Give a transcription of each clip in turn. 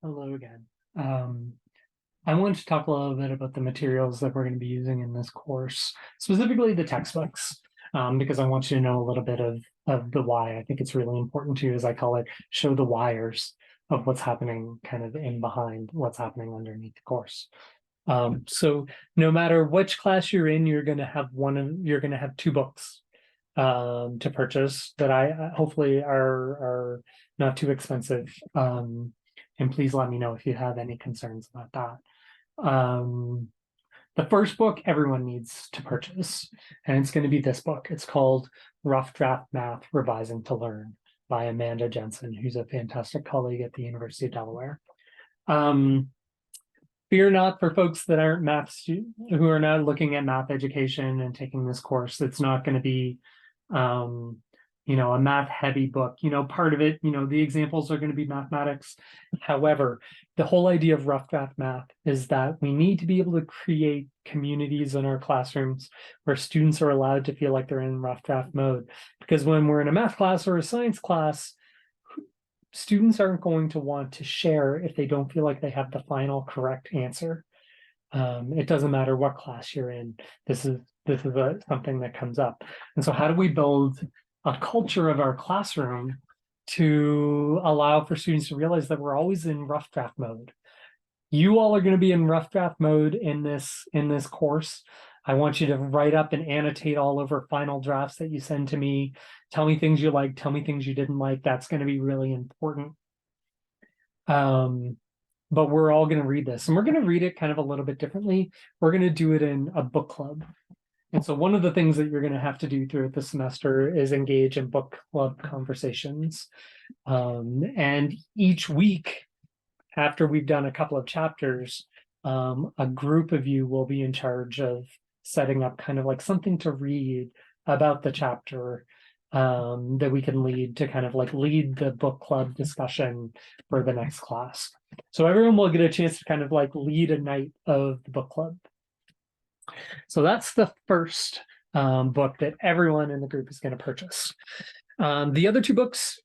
Hello again. I wanted to talk a little bit about the materials that we're going to be using in this course, specifically the textbooks, because I want you to know a little bit of the why. I think it's really important to, as I call it, show the wires of what's happening kind of in behind what's happening underneath the course. So no matter which class you're in, you're going to have two books to purchase that I hopefully are not too expensive. And please let me know if you have any concerns about that. The first book everyone needs to purchase, and it's going to be this book. It's called Rough Draft Math Revising to Learn by Amanda Jensen, who's a fantastic colleague at the University of Delaware. Fear not for folks that aren't who are not looking at math education and taking this course. It's not going to be a math heavy book. Part of it, the examples are going to be mathematics. However, the whole idea of rough draft math is that we need to be able to create communities in our classrooms where students are allowed to feel like they're in rough draft mode. Because when we're in a math class or a science class, students aren't going to want to share if they don't feel like they have the final correct answer. It doesn't matter what class you're in. This is something that comes up. And so how do we build a culture of our classroom to allow for students to realize that we're always in rough draft mode? You all are going to be in rough draft mode in this course. I want you to write up and annotate all over final drafts that you send to me. Tell me things you like, tell me things you didn't like. That's going to be really important. But we're all going to read this, and we're going to read it kind of a little bit differently. We're going to do it in a book club. And so one of the things that you're going to have to do throughout the semester is engage in book club conversations. And each week, after we've done a couple of chapters, a group of you will be in charge of setting up kind of like something to read about the chapter that we can lead to kind of like lead the book club discussion for the next class. So everyone will get a chance to kind of like lead a night of the book club. So that's the first book that everyone in the group is going to purchase. The other two books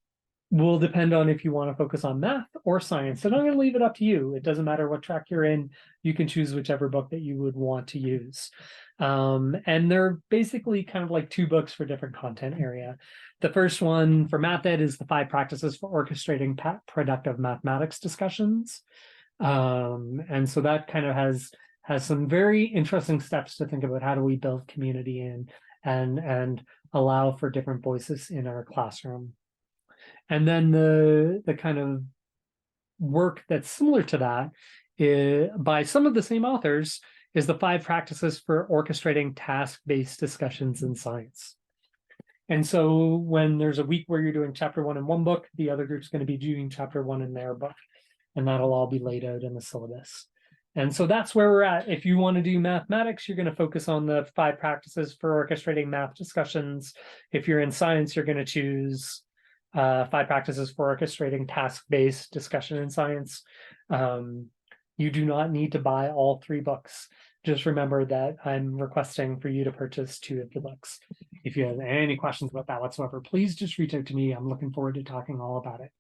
will depend on if you want to focus on math or science. And I'm going to leave it up to you. It doesn't matter what track you're in. You can choose whichever book that you would want to use. And they're basically kind of like two books for different content area. The first one for Math Ed is the 5 Practices for Orchestrating Productive Mathematics Discussions. And so that kind of has some very interesting steps to think about. How do we build community in and allow for different voices in our classroom? And then the kind of work that's similar to that by some of the same authors is the 5 Practices for Orchestrating Task-Based Discussions in Science. And so when there's a week where you're doing chapter 1 in one book, the other group's going to be doing chapter 1 in their book, and that'll all be laid out in the syllabus. And so that's where we're at. If you want to do mathematics, you're going to focus on the 5 Practices for Orchestrating Math Discussions. If you're in science, you're going to choose 5 Practices for Orchestrating Task-Based Discussion in Science. You do not need to buy all 3 books. Just remember that I'm requesting for you to purchase 2 of the books. If you have any questions about that whatsoever, please just reach out to me. I'm looking forward to talking all about it.